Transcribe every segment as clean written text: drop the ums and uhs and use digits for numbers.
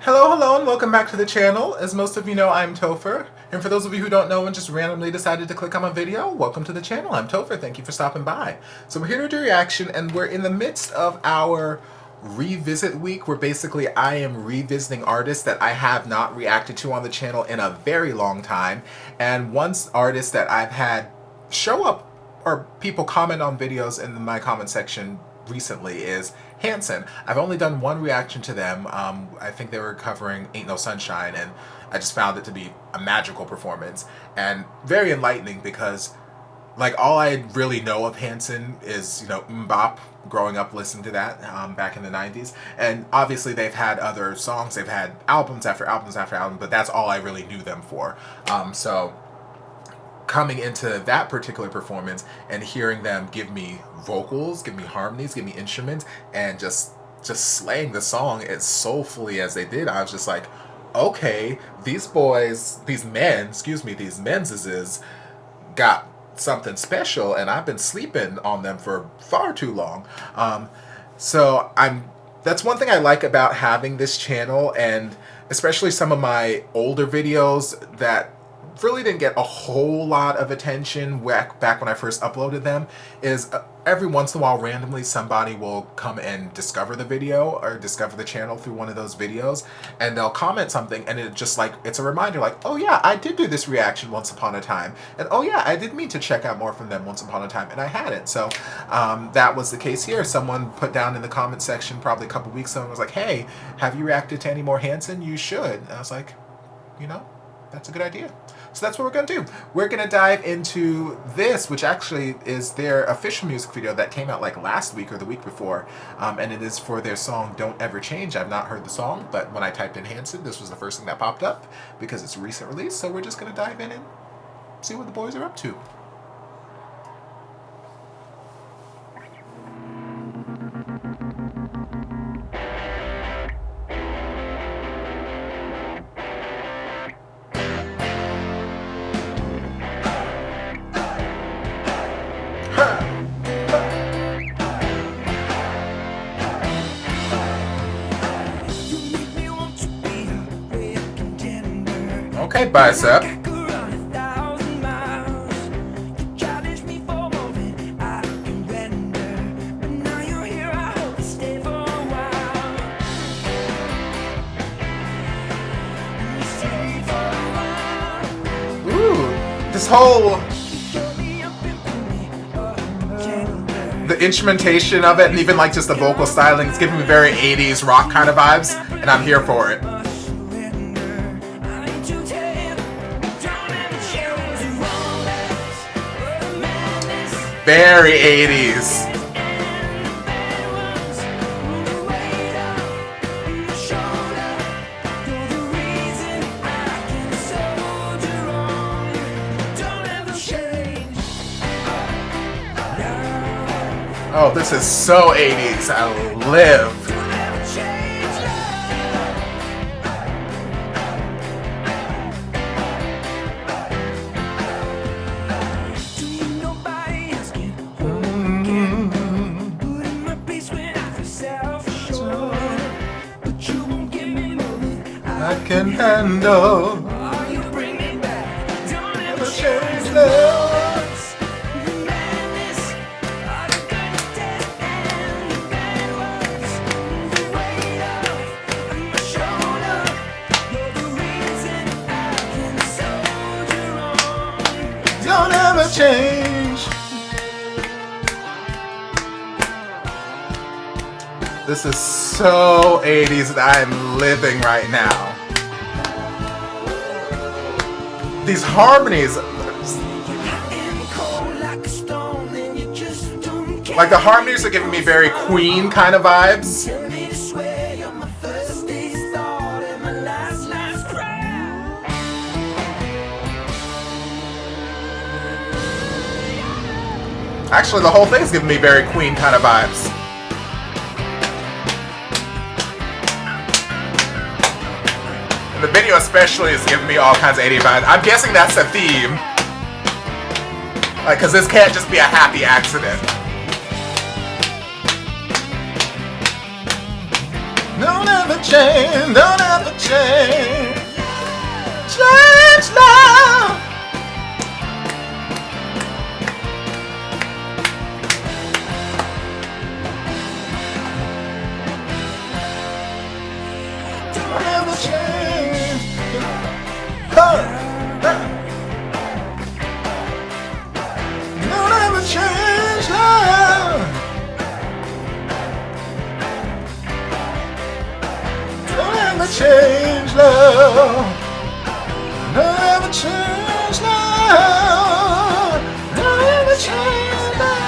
Hello, hello, and welcome back to the channel. As most of you know, I'm Topher. And for those of you who don't know and just randomly decided to click on my video, welcome to the channel. I'm Topher. Thank you for stopping by. So we're here to do a reaction, and we're in the midst of our revisit week, where basically I am revisiting artists that I have not reacted to on the channel in a very long time. And one artist that I've had show up or people comment on videos in my comment section recently is Hanson. I've only done one reaction to them. I think they were covering Ain't No Sunshine, and I just found it to be a magical performance and very enlightening because, like, all I really know of Hanson is, Mbop, growing up listening to that back in the 90s. And obviously they've had other songs, they've had albums after albums after album, but that's all I really knew them for. So coming into that particular performance and hearing them give me vocals, give me harmonies, give me instruments, and just slaying the song as soulfully as they did, I was just like, okay, these menses got something special, and I've been sleeping on them for far too long. That's one thing I like about having this channel, and especially some of my older videos that really didn't get a whole lot of attention back when I first uploaded them, is every once in a while randomly somebody will come and discover the video or discover the channel through one of those videos, and they'll comment something, and it's a reminder, like, oh yeah, I did do this reaction once upon a time, and oh yeah, I did mean to check out more from them once upon a time, and I hadn't. So that was the case here. Someone put down in the comment section probably a couple weeks ago and was like, hey, have you reacted to any more Hanson? You should. And I was like, that's a good idea. So that's what we're going to do. We're going to dive into this, which actually is their official music video that came out like last week or the week before. And it is for their song Don't Ever Change. I've not heard the song, but when I typed in Hanson, this was the first thing that popped up because it's a recent release. So we're just going to dive in and see what the boys are up to. Okay, bicep. Ooh, this whole... the instrumentation of it, and even like just the vocal styling, it's giving me very 80s rock kind of vibes, and I'm here for it. Very 80s. Oh, this is so 80s. I live. I can handle. You bring me back. Don't ever change love. Madness, all the good days and the bad ones. The weight of my shoulder. You're the reason I can soldier on. Don't ever change. This is so 80s that I'm living right now. These harmonies, like the harmonies are giving me very Queen kind of vibes. Actually, the whole thing's giving me very Queen kind of vibes. The video especially is giving me all kinds of 80s vibes. I'm guessing that's the theme. Like, because this can't just be a happy accident. Don't ever change, don't ever change. Change now. Don't ever change. Don't ever change now. Don't ever change love. Don't ever change love. Don't ever change love.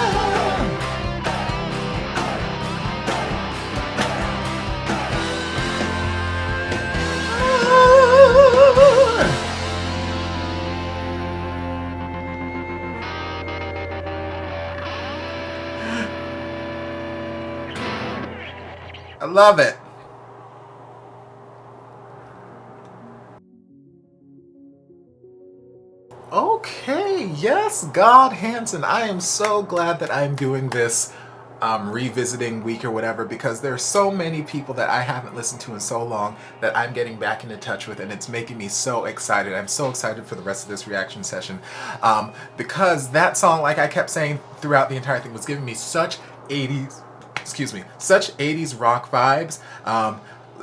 I love it. Okay, yes, God Hanson. I am so glad that I'm doing this revisiting week or whatever, because there's so many people that I haven't listened to in so long that I'm getting back into touch with, and it's making me so excited. I'm so excited for the rest of this reaction session because that song, like I kept saying throughout the entire thing, was giving me such 80s, such 80s rock vibes.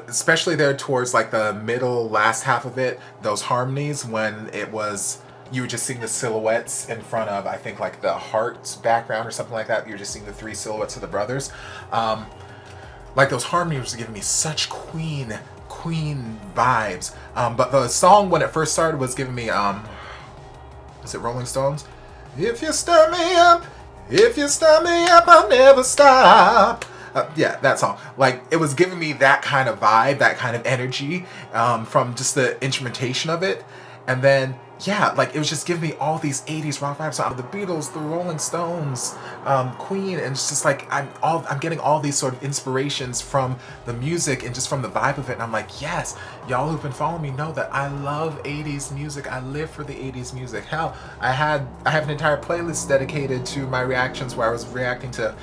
Especially there towards like the middle last half of it, those harmonies when it was, you were just seeing the silhouettes in front of, I think, like the heart's background or something like that. You were just seeing the three silhouettes of the brothers. Like those harmonies were giving me such Queen vibes. But the song when it first started was giving me, is it Rolling Stones? If you stir me up, if you stir me up, I'll never stop. Yeah, that song. Like, it was giving me that kind of vibe, that kind of energy from just the instrumentation of it. And then, yeah, like, it was just giving me all these 80s rock vibes. So the Beatles, the Rolling Stones, Queen, and it's just like, I'm getting all these sort of inspirations from the music and just from the vibe of it. And I'm like, yes, y'all who've been following me know that I love 80s music. I live for the 80s music. Hell, I have an entire playlist dedicated to my reactions where I was reacting to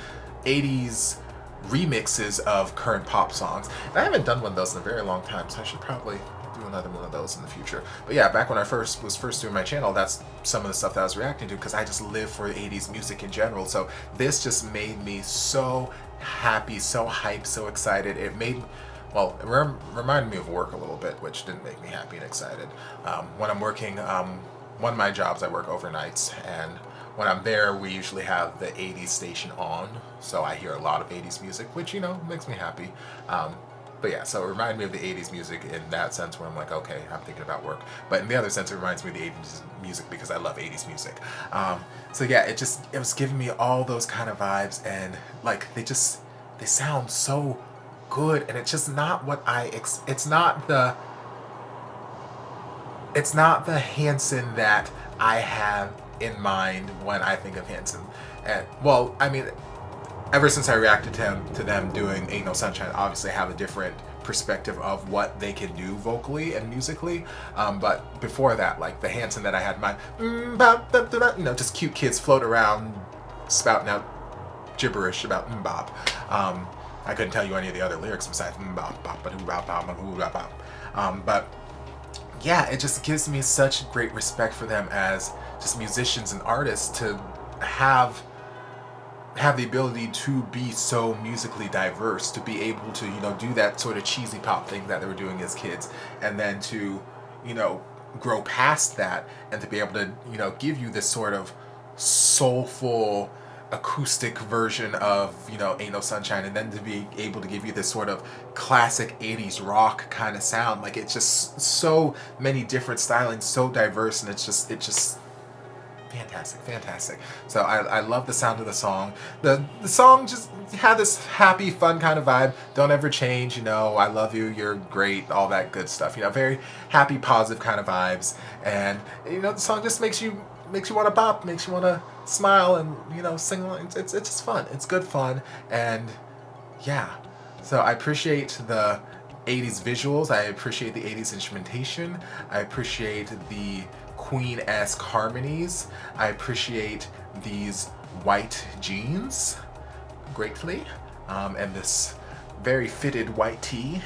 80s remixes of current pop songs. And I haven't done one of those in a very long time, so I should probably do another one of those in the future. But yeah, back when I was first doing my channel, that's some of the stuff that I was reacting to, because I just live for 80s music in general. So this just made me so happy, so hyped, so excited. It made, well, it reminded me of work a little bit, which didn't make me happy and excited. When I'm working, one of my jobs, I work overnights, and when I'm there, we usually have the 80s station on, so I hear a lot of 80s music, which, you know, makes me happy. But yeah, so it reminded me of the 80s music in that sense where I'm like, okay, I'm thinking about work. But in the other sense, it reminds me of the 80s music because I love 80s music. So yeah, it was giving me all those kind of vibes, and like, they sound so good, and it's just not what it's not the Hanson that I have in mind when I think of Hanson. And well, I mean, ever since I reacted to them doing Ain't No Sunshine, obviously I have a different perspective of what they can do vocally and musically. But before that, like the Hanson that I had in mind, you know, just cute kids float around spouting out gibberish about mbop. I couldn't tell you any of the other lyrics besides mbop, bop, ba doo bop, bop, bop, bop. But yeah, it just gives me such great respect for them as just musicians and artists to have the ability to be so musically diverse, to be able to, you know, do that sort of cheesy pop thing that they were doing as kids, and then to, you know, grow past that and to be able to, you know, give you this sort of soulful acoustic version of, you know, Ain't No Sunshine, and then to be able to give you this sort of classic 80s rock kind of sound. Like, it's just so many different stylings, so diverse, and it's just fantastic. So I love the sound of the song. The song just had this happy, fun kind of vibe. Don't ever change, you know, I love you, you're great, all that good stuff, you know, very happy, positive kind of vibes. And, you know, the song just makes you want to bop, makes you want to smile and, you know, sing along. It's just fun. It's good fun. And yeah, so I appreciate the 80s visuals. I appreciate the 80s instrumentation. I appreciate the Queen-esque harmonies. I appreciate these white jeans greatly, and this very fitted white tee.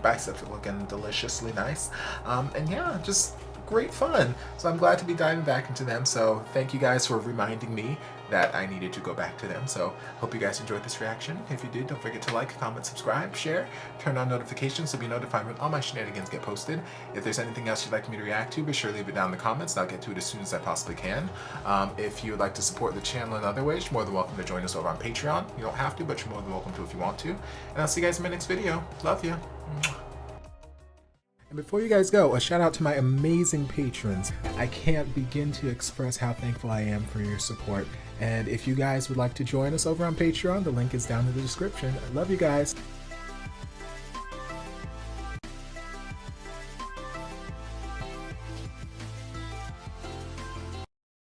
Biceps are looking deliciously nice. And yeah, just great fun. So I'm glad to be diving back into them. So thank you guys for reminding me that I needed to go back to them. So hope you guys enjoyed this reaction. If you did, don't forget to like, comment, subscribe, share, turn on notifications to be notified when all my shenanigans get posted. If there's anything else you'd like me to react to, be sure to leave it down in the comments. I'll get to it as soon as I possibly can. If you would like to support the channel in other ways, you're more than welcome to join us over on Patreon. You don't have to, but you're more than welcome to if you want to. And I'll see you guys in my next video. Love you. And before you guys go, a shout out to my amazing patrons. I can't begin to express how thankful I am for your support. And if you guys would like to join us over on Patreon, the link is down in the description. I love you guys.